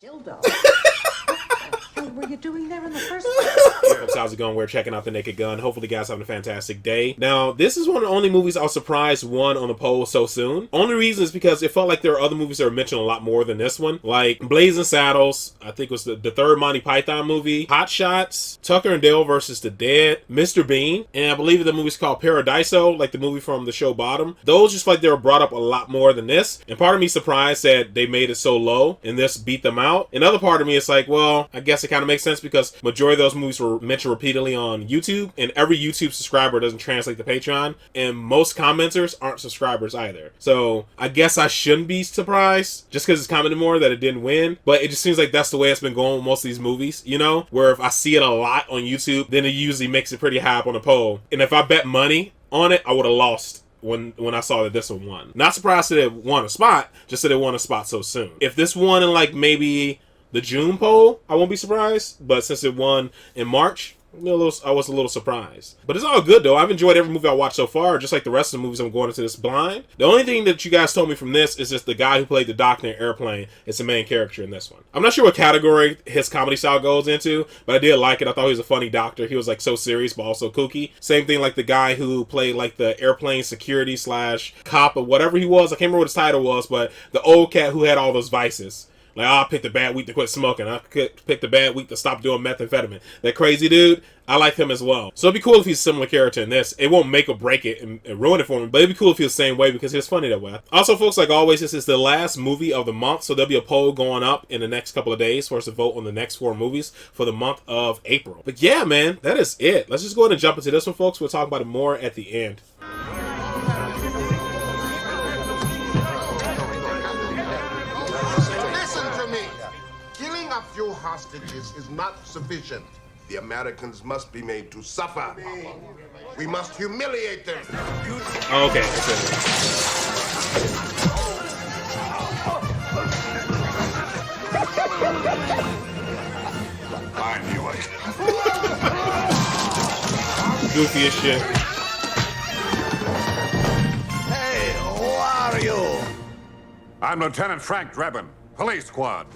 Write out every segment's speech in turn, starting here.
Dildo. What the hell were you doing there in the first place? How's it going? We're checking out The Naked Gun. Hopefully, you guys having a fantastic day. Now, this is one of the only movies I was surprised won on the poll so soon. Only reason is because it felt like there are other movies that were mentioned a lot more than this one. Like Blazing Saddles, I think was the third Monty Python movie, Hot Shots, Tucker and Dale versus the Dead, Mr. Bean, and I believe the movie's called Paradiso, like the movie from the show Bottom. Those just like they were brought up a lot more than this. And part of me surprised that they made it so low and this beat them out. Another part of me is like, well, I guess it kind of makes sense because majority of those movies were mentioned repeatedly on YouTube, and every YouTube subscriber doesn't translate to Patreon, and most commenters aren't subscribers either. So I guess I shouldn't be surprised just because it's commented more that it didn't win, but it just seems like that's the way it's been going with most of these movies, you know, where if I see it a lot on YouTube, then it usually makes it pretty high up on the poll. And if I bet money on it, I would have lost when I saw that this one won. Not surprised that it won a spot, just that it won a spot so soon. If this won in like maybe the June poll, I won't be surprised, but since it won in March, I was a little surprised. But it's all good though. I've enjoyed every movie I watched so far, just like the rest of the movies I'm going into this blind. The only thing that you guys told me from this is just the guy who played the doctor in Airplane is the main character in this one. I'm not sure what category his comedy style goes into, but I did like it. I thought he was a funny doctor. He was like so serious but also kooky. Same thing like the guy who played like the airplane security / cop or whatever he was. I can't remember what his title was, but the old cat who had all those vices. Like, I picked the bad week to quit smoking. I picked the bad week to stop doing methamphetamine. That crazy dude, I like him as well. So it'd be cool if he's a similar character in this. It won't make or break it and ruin it for me, but it'd be cool if he was the same way because he was funny that way. Also, folks, like always, this is the last movie of the month, so there'll be a poll going up in the next couple of days for us to vote on the next 4 movies for the month of April. But yeah, man, that is it. Let's just go ahead and jump into this one, folks. We'll talk about it more at the end. A few hostages is not sufficient. The Americans must be made to suffer. We must humiliate them. Oh, okay. I knew it. Goofy as shit. Hey, who are you? I'm Lieutenant Frank Drebin, Police Squad.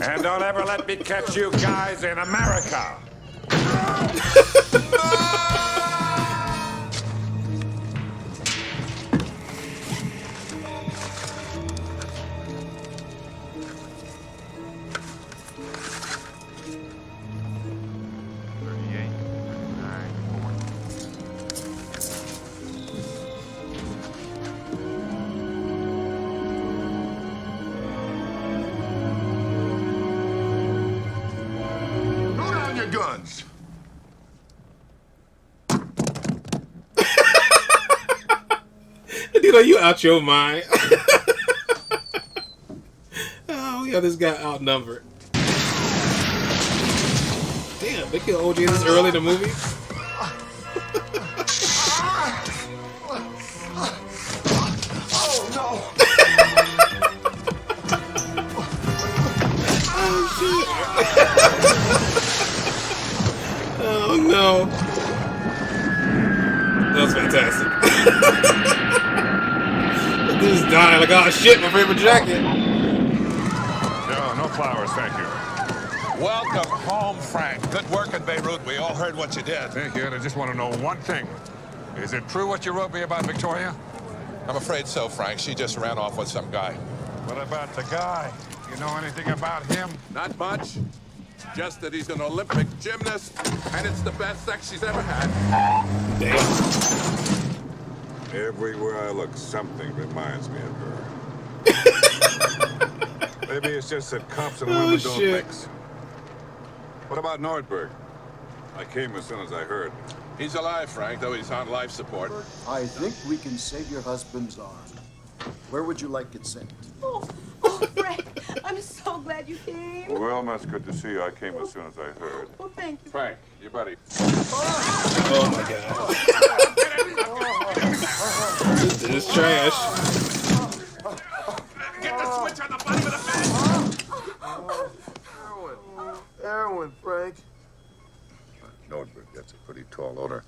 And don't ever let me catch you guys in America. Guns. Dude, are you out your mind? Oh, we got this guy outnumbered. Damn, they killed OJ this early in the movie? Oh, no. Oh, shit. Oh no. That was fantastic. This is dying like, oh shit, my favorite jacket. No flowers, thank you. Welcome home, Frank. Good work in Beirut. We all heard what you did. Thank you, and I just want to know one thing. Is it true what you wrote me about Victoria? I'm afraid so, Frank. She just ran off with some guy. What about the guy? You know anything about him? Not much. Just that he's an Olympic gymnast, and it's the best sex she's ever had. Damn. Everywhere I look, something reminds me of her. Maybe it's just that cops and women don't mix. What about Nordberg? I came as soon as I heard. He's alive, Frank, though he's on life support. I think we can save your husband's arm. Where would you like it sent? Oh, Frank, I'm so glad you came. Well, that's good to see you. I came as soon as I heard. Well, thank you. Frank, your buddy. Oh my god. This is trash. Get the switch on the bottom of the bed! Heroin, Frank. Nordberg, that's a pretty tall order.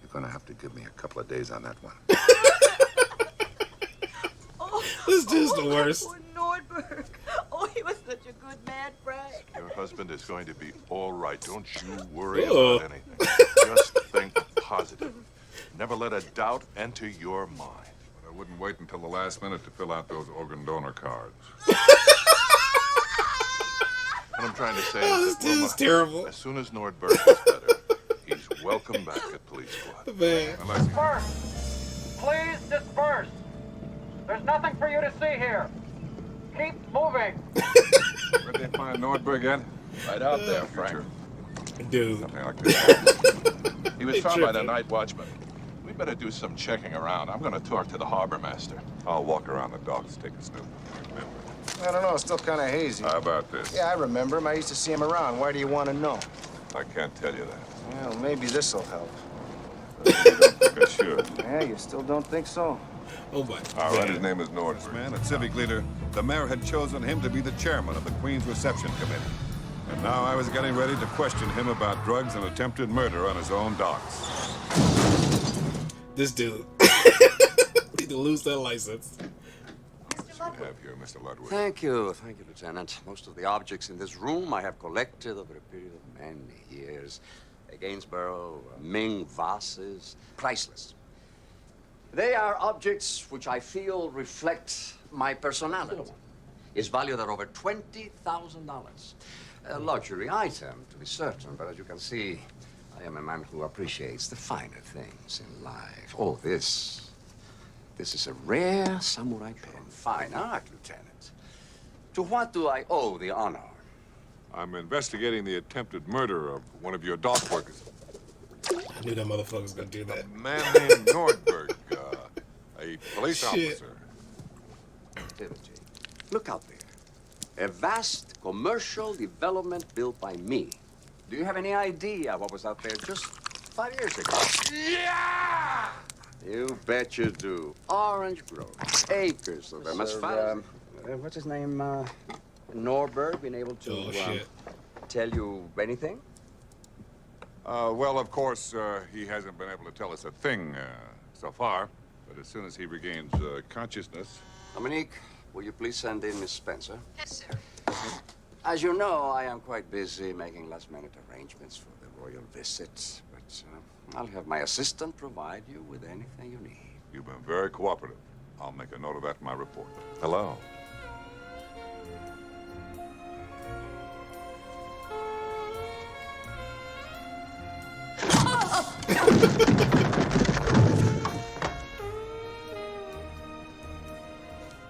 You're gonna have to give me a couple of days on that one. This dude's the worst. Poor Nordberg. Oh, he was such a good man, Frank. Your husband is going to be all right. Don't you worry Ugh. about anything. Just think positive. Never let a doubt enter your mind. But I wouldn't wait until the last minute to fill out those organ donor cards. What I'm trying to say Oh, is this that dude is Wilma, terrible. as soon as Nordberg is better, he's welcome back at Police Squad. Man. Disperse! Please disperse! There's nothing for you to see here. Keep moving. Where'd they find Nordberg at? Right out there, Frank. Dude. Something like this. He was Hey, found by the tripping. night watchman. We better do some checking around. I'm going to talk to the harbor master. I'll walk around the docks, take a snoop. I don't know. It's still kind of hazy. How about this? Yeah, I remember him. I used to see him around. Why do you want to know? I can't tell you that. Well, maybe this'll help. You don't think I should. Yeah, you still don't think so? Oh my All right, his God. name is Nordberg. Man, a civic leader, the mayor had chosen him to be the chairman of the Queen's Reception Committee. And now I was getting ready to question him about drugs and attempted murder on his own docks. This dude. Need to lose that license. What do you have here, Mr. Ludwig? Thank you, Lieutenant. Most of the objects in this room I have collected over a period of many years. Gainsborough, Ming vases, priceless. They are objects which I feel reflect my personality. It's valued at over $20,000. A luxury item, to be certain, but as you can see, I am a man who appreciates the finer things in life. Oh, this is a rare samurai pen. Fine art, Lieutenant. To what do I owe the honor? I'm investigating the attempted murder of one of your dock workers. I knew that motherfucker was gonna do that. A man named Nordberg, a police Shit. officer. Activity. Look out there. A vast commercial development built by me. Do you have any idea what was out there just 5 years ago? Yeah! You bet you do. Orange grove. Acres of them. As far as... what's his name? Norberg been able to Oh, shit. tell you anything? Well, of course, he hasn't been able to tell us a thing so far. But as soon as he regains consciousness... Dominique, will you please send in Miss Spencer? Yes, sir. As you know, I am quite busy making last-minute arrangements for the royal visit. But I'll have my assistant provide you with anything you need. You've been very cooperative. I'll make a note of that in my report. Hello.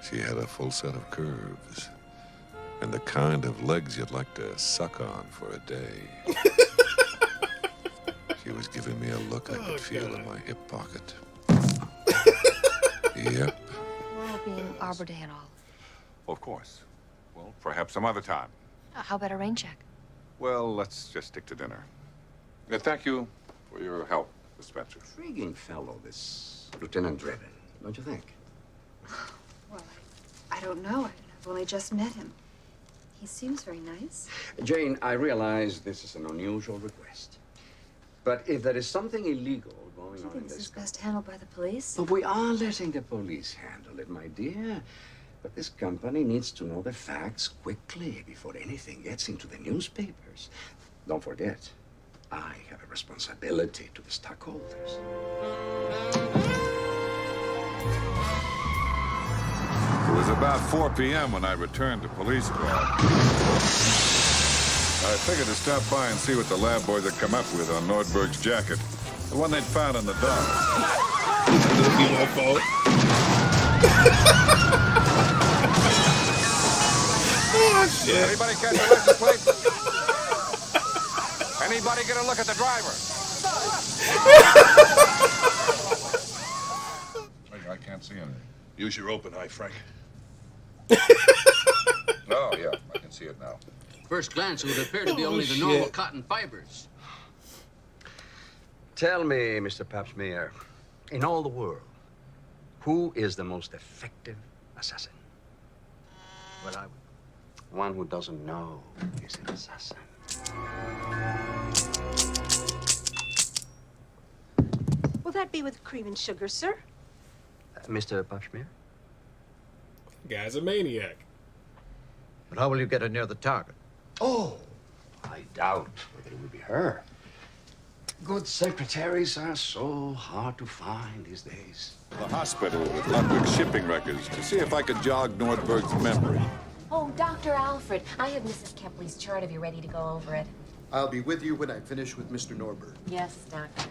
She had a full set of curves. And the kind of legs you'd like to suck on for a day. She was giving me a look I could feel in my hip pocket. Yep. Will be an Arbor Day at all? Of course. Well, perhaps some other time. How about a rain check? Well, let's just stick to dinner. Thank you for your help, Miss Spencer. Intriguing fellow, this Lieutenant Drebin, don't you think? Well, I don't know. I've only just met him. He seems very nice. Jane, I realize this is an unusual request. But if there is something illegal going Do you on in think this this is best handled by the police? But we are letting the police handle it, my dear. But this company needs to know the facts quickly before anything gets into the newspapers. Don't forget, I have a responsibility to the stockholders. It was about 4 p.m. when I returned to police squad. I figured to stop by and see what the lab boys had come up with on Nordberg's jacket. The one they'd found on the dock. Oh, shit. Anybody catch a license plate? Anybody get a look at the driver? I can't see anything. Use your open eye, Frank. Oh, yeah, I can see it now. First glance, it would appear to be only the shit. normal cotton fibers. Tell me, Mr. Papsmeer, in all the world, who is the most effective assassin? Well, One who doesn't know is an assassin. Will that be with cream and sugar, sir? Mr. Papsmeer? Guy's a maniac. But how will you get her near the target? Oh, I doubt whether it will be her. Good secretaries are so hard to find these days. The hospital with Ludwig's shipping records to see if I could jog Nordberg's memory. Oh, Dr. Alfred, I have Mrs. Kepley's chart if you're ready to go over it. I'll be with you when I finish with Mr. Norberg. Yes, Doctor.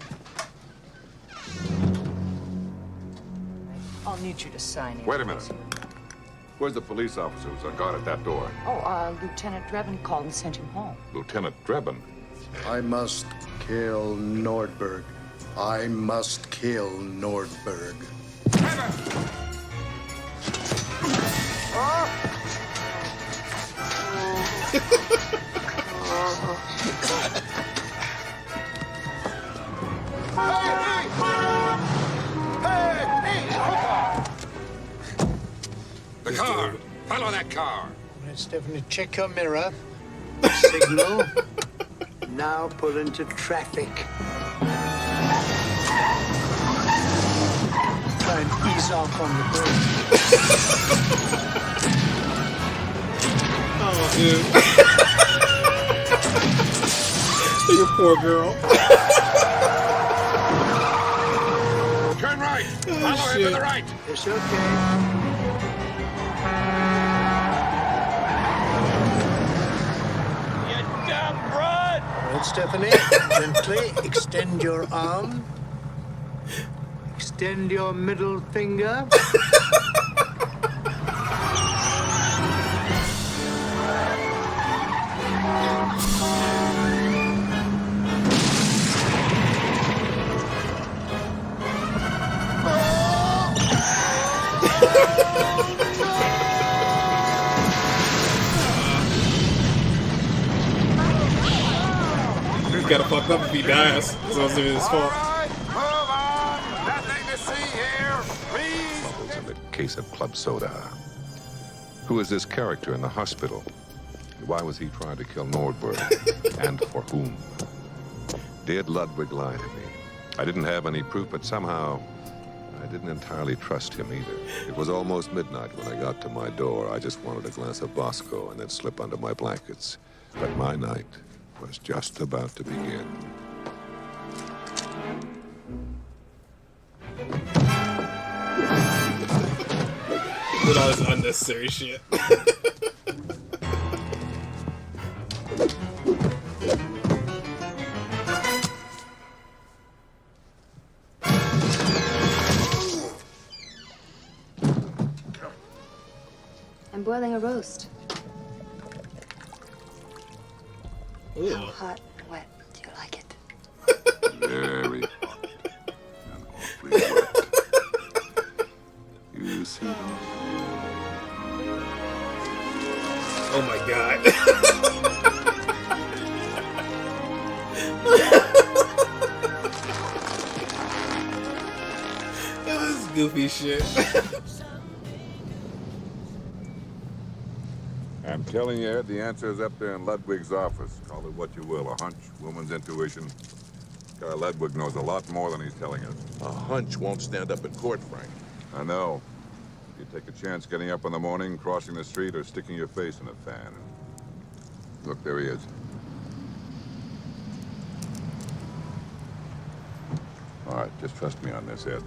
I'll need you to sign in. Wait a minute. Where's the police officer who's on guard at that door? Oh, Lieutenant Drebin called and sent him home. Lieutenant Drebin. I must kill Nordberg. I must kill Nordberg. The car! Follow that car! All right, Stephanie, check your mirror. Signal. Now pull into traffic. Try and ease off on the brake. Oh, dude. You poor girl. Turn right! Oh, Follow him to the right! It's okay. All right, Stephanie, gently extend your arm. Extend your middle finger. He's got to fuck up if he dies. So it's his fault. Nothing to see here, please! Bubbles in the case of club soda. Who is this character in the hospital? Why was he trying to kill Nordberg? And for whom? Did Ludwig lie to me? I didn't have any proof, but somehow I didn't entirely trust him either. It was almost midnight when I got to my door. I just wanted a glass of Bosco and then slip under my blankets. But my night was just about to begin. With all this unnecessary shit. I'm boiling a roast. Ew. How hot and wet do you like it? Very hot and awfully wet. You see those? Oh my god. This is goofy shit. I'm telling you, Ed, the answer is up there in Ludwig's office. Call it what you will, a hunch, woman's intuition. Guy Ludwig knows a lot more than he's telling us. A hunch won't stand up in court, Frank. I know. You take a chance getting up in the morning, crossing the street, or sticking your face in a fan. Look, there he is. All right, just trust me on this, Ed.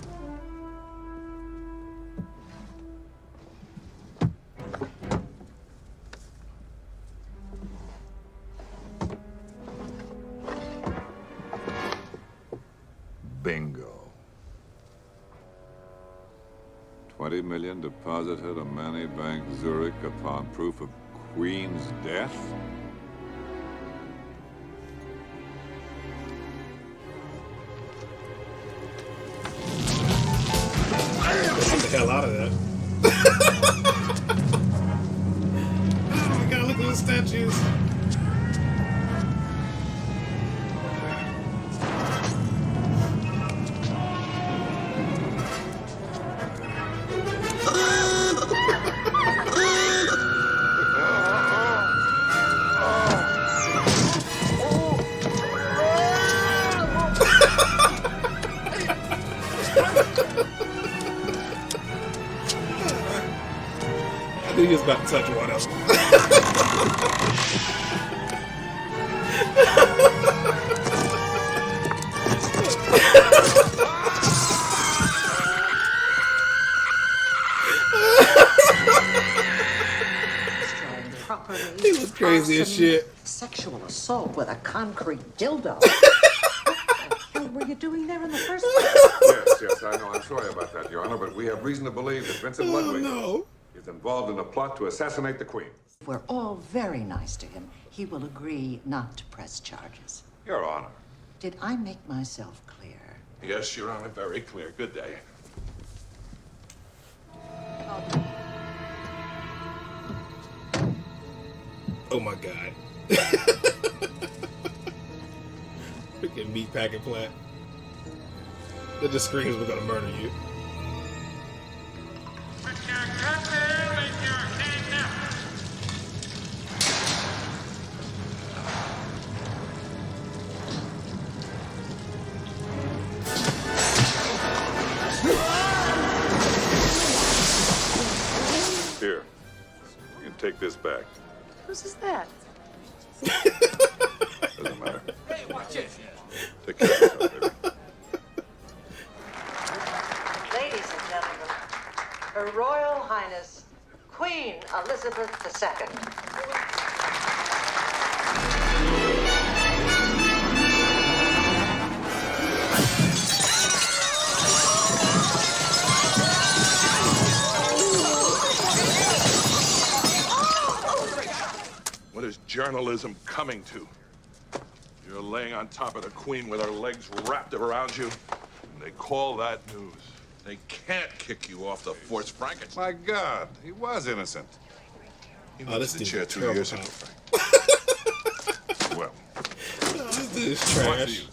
Bingo. 20 million deposited at Manny Bank, Zurich, upon proof of Queen's death? Get the hell out of that. Oh my god, look at those statues. I think he was about to touch one of them. He was crazy as shit. Sexual assault with a concrete dildo. What the hell were you doing there in the first place? Yes, I know. I'm sorry about that, Your Honor, but we have reason to believe that Vincent Ludwig is involved in a plot to assassinate the Queen. If we're all very nice to him, he will agree not to press charges. Your Honor. Did I make myself clear? Yes, Your Honor, very clear. Good day. Oh my God. Freaking meat packing plant. That just screams we're gonna murder you. Here, you can take this back. Whose is that? Doesn't matter. Hey, watch it. Take care of yourself, baby. Ladies and gentlemen, Her Royal Highness, Queen Elizabeth II. What is journalism coming to? You're laying on top of the Queen with her legs wrapped around you, and they call that news. They can't kick you off the Force Frankenstein. My God, he was innocent. He Oh, this moved the dude's chair a 2 terrible years ago, cop. Frank. Well, This dude is what do trash. you-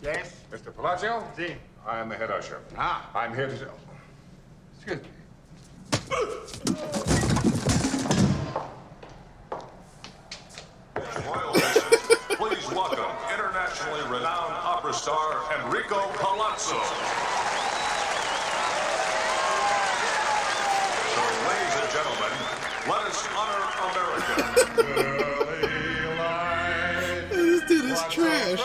Yes? Mr. Palazzo? Si. I am the head usher. Ah. I'm here to... Excuse me. Please welcome internationally renowned opera star Enrico Palazzo. So, ladies and gentlemen, let us honor America. This dude is trash.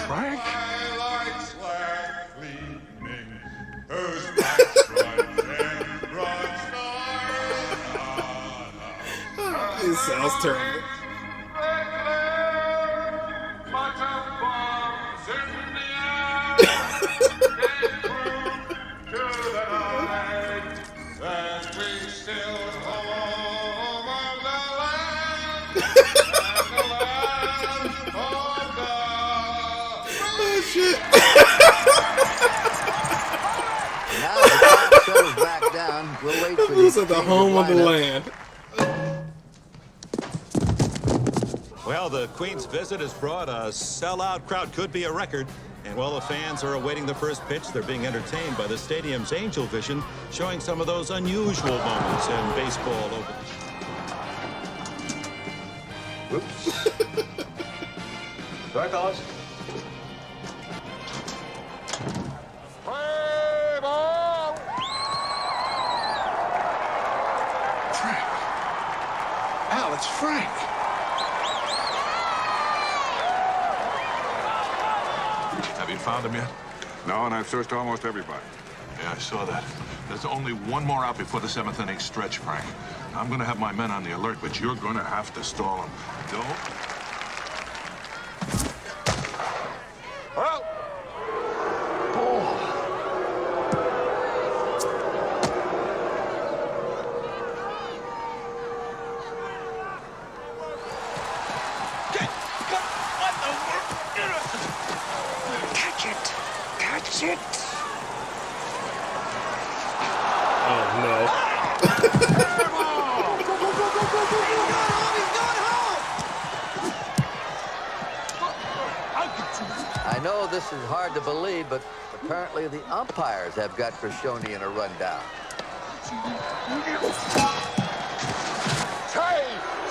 Frank? It sounds terrible. Oh shit. Now the clock settles back down. We'll wait for This the is the home of the land. Well, the Queen's visit has brought a sellout crowd. Could be a record. And while the fans are awaiting the first pitch, they're being entertained by the stadium's Angel Vision, showing some of those unusual moments in baseball over the... Whoops. Sorry, fellas. Frank. Al, it's Frank. Have you found him yet? No, and I've searched almost everybody. Yeah, I saw that. There's only one more out before the seventh inning stretch, Frank. I'm going to have my men on the alert, but you're going to have to stall him. Don't... Well... Catch it. Catch it. Oh no. I know this is hard to believe, but apparently the umpires have got Krishoni in a rundown.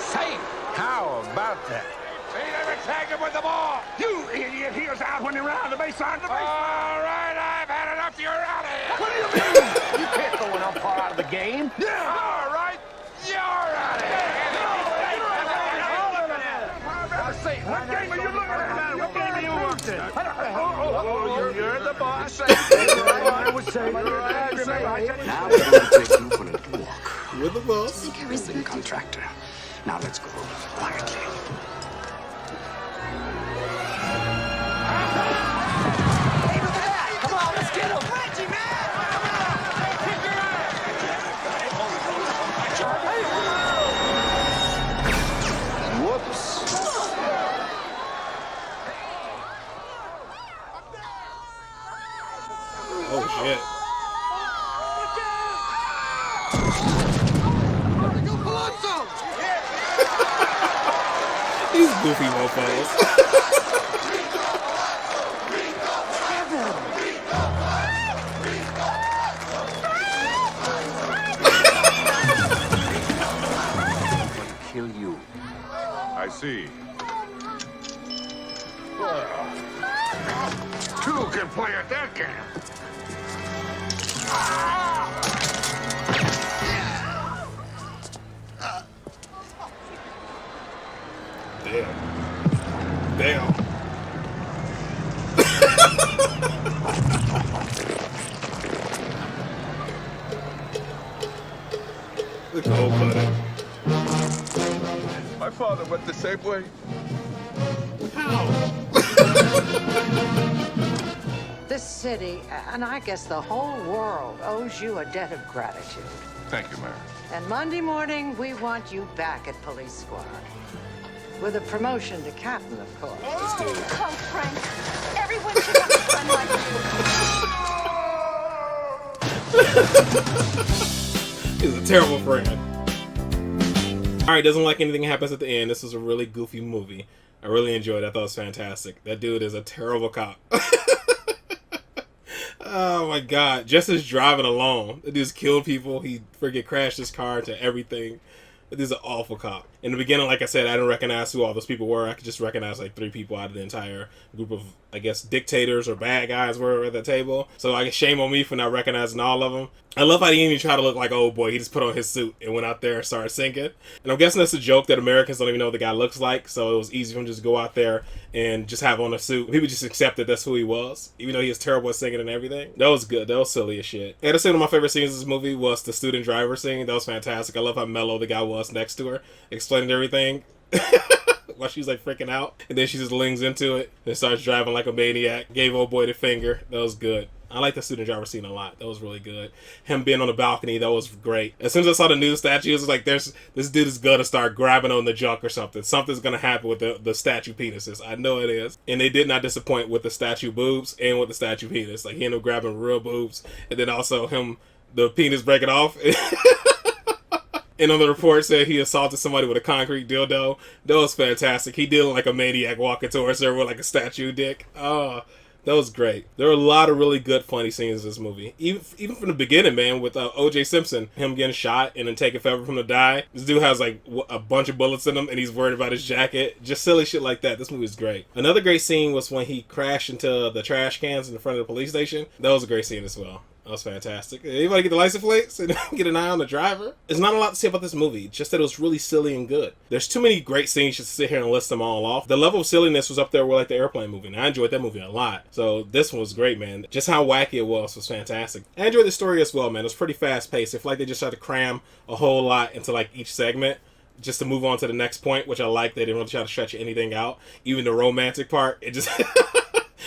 Say, how about that? He never tagged him with the ball. You idiot. He was out when he ran on the baseline. All right, I've had enough. You're out of here. What do you mean? You can't throw an umpire out of the game. Yeah. All right. You're out of here. What game are you looking at? What game are you watching? You're the boss. I would say. Now we're going to take you for a little walk. You're the boss. Building contractor. Now let's go quietly. Hey, look at that! Come on, let's get him! Reggie, man! Whoops. Oh shit. These goofy mofos. Kill you. I see. Two can play at that game. Damn. Damn. Look at old buddy. My father went the same way. This city, and I guess the whole world, owes you a debt of gratitude. Thank you, Mayor. And Monday morning, we want you back at Police Squad. With a promotion to captain, of course. Oh, Frank. Everyone should have a friend like you. He's a terrible friend. Alright, doesn't like anything happens at the end. This was a really goofy movie. I really enjoyed it. I thought it was fantastic. That dude is a terrible cop. Oh my god. Just as driving alone. The dude's killed people. He freaking crashed his car into everything. This is an awful cop. In the beginning, like I said, I didn't recognize who all those people were. I could just recognize like 3 people out of the entire group of, I guess, dictators or bad guys were at the table. So I guess shame on me for not recognizing all of them. I love how he didn't even try to look like old boy. He just put on his suit and went out there and started singing. And I'm guessing that's a joke that Americans don't even know what the guy looks like. So it was easy for him to just go out there and just have on a suit. People just accepted that's who he was, even though he was terrible at singing and everything. That was good. That was silly as shit. And I say one of my favorite scenes in this movie was the student driver scene. That was fantastic. I love how mellow the guy was next to her, explaining everything. While she's like freaking out, and then she just lings into it and starts driving like a maniac. Gave old boy the finger. That was good. I like the student driver scene a lot. That was really good. Him being on the balcony, that was great. As soon as I saw the news statue, it was like, this dude is gonna start grabbing on the junk or something. Something's gonna happen with the statue penises. I know it is. And they did not disappoint with the statue boobs and with the statue penis. Like, he ended up grabbing real boobs, and then also the penis breaking off. And on the report said he assaulted somebody with a concrete dildo. That was fantastic. He did look like a maniac walking towards her with like a statue dick. Oh, that was great. There were a lot of really good, funny scenes in this movie. Even from the beginning, man, with O.J. Simpson, him getting shot and then taking forever for him to die. This dude has like a bunch of bullets in him and he's worried about his jacket. Just silly shit like that. This movie is great. Another great scene was when he crashed into the trash cans in the front of the police station. That was a great scene as well. That was fantastic. Anybody get the license plates and get an eye on the driver? There's not a lot to say about this movie, just that it was really silly and good. There's too many great scenes just to sit here and list them all off. The level of silliness was up there with like the airplane movie, and I enjoyed that movie a lot. So this one was great, man. Just how wacky it was fantastic. I enjoyed the story as well, man. It was pretty fast paced. It felt like they just tried to cram a whole lot into like each segment just to move on to the next point, which I like. They didn't really try to stretch anything out. Even the romantic part, it just...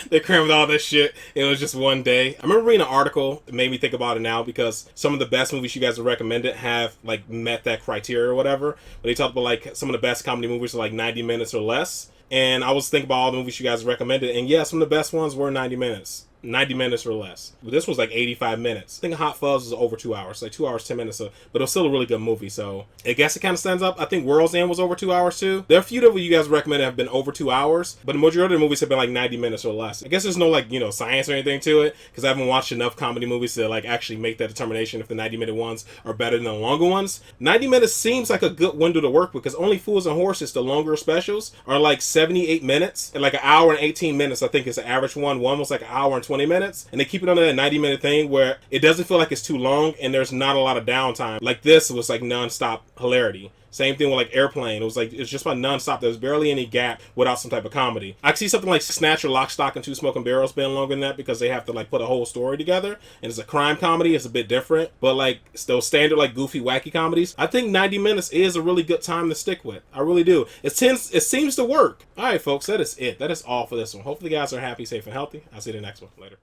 They crammed all this shit. It was just one day. I remember reading an article that made me think about it now, because some of the best movies you guys have recommended have like met that criteria or whatever. But they talked about like some of the best comedy movies are like 90 minutes or less. And I was thinking about all the movies you guys recommended, and yeah, some of the best ones were 90 minutes. 90 minutes or less. But this was like 85 minutes. I think Hot Fuzz was over 2 hours, like 2 hours 10 minutes, but it was still a really good movie. So I guess it kind of stands up. I think World's End was over 2 hours too. There are a few that you guys recommend that have been over 2 hours, but the majority of the movies have been like 90 minutes or less. I guess there's no like, you know, science or anything to it, because I haven't watched enough comedy movies to like actually make that determination if the 90-minute ones are better than the longer ones. 90 minutes seems like a good window to work with, because Only Fools and Horses, the longer specials, are like 78 minutes, and like an hour and 18 minutes I think is the average one. One was like an hour and 20 minutes, and they keep it under that 90-minute thing where it doesn't feel like it's too long and there's not a lot of downtime. Like this was like non-stop hilarity. Same thing with like Airplane. It was like, it's just about non-stop. There's barely any gap without some type of comedy. I can see something like Snatch or Lock, Stock, and Two Smoking Barrels being longer than that, because they have to like put a whole story together. And it's a crime comedy. It's a bit different. But like those standard like goofy, wacky comedies, I think 90 minutes is a really good time to stick with. I really do. It seems to work. All right, folks, that is it. That is all for this one. Hopefully you guys are happy, safe, and healthy. I'll see you in the next one. Later.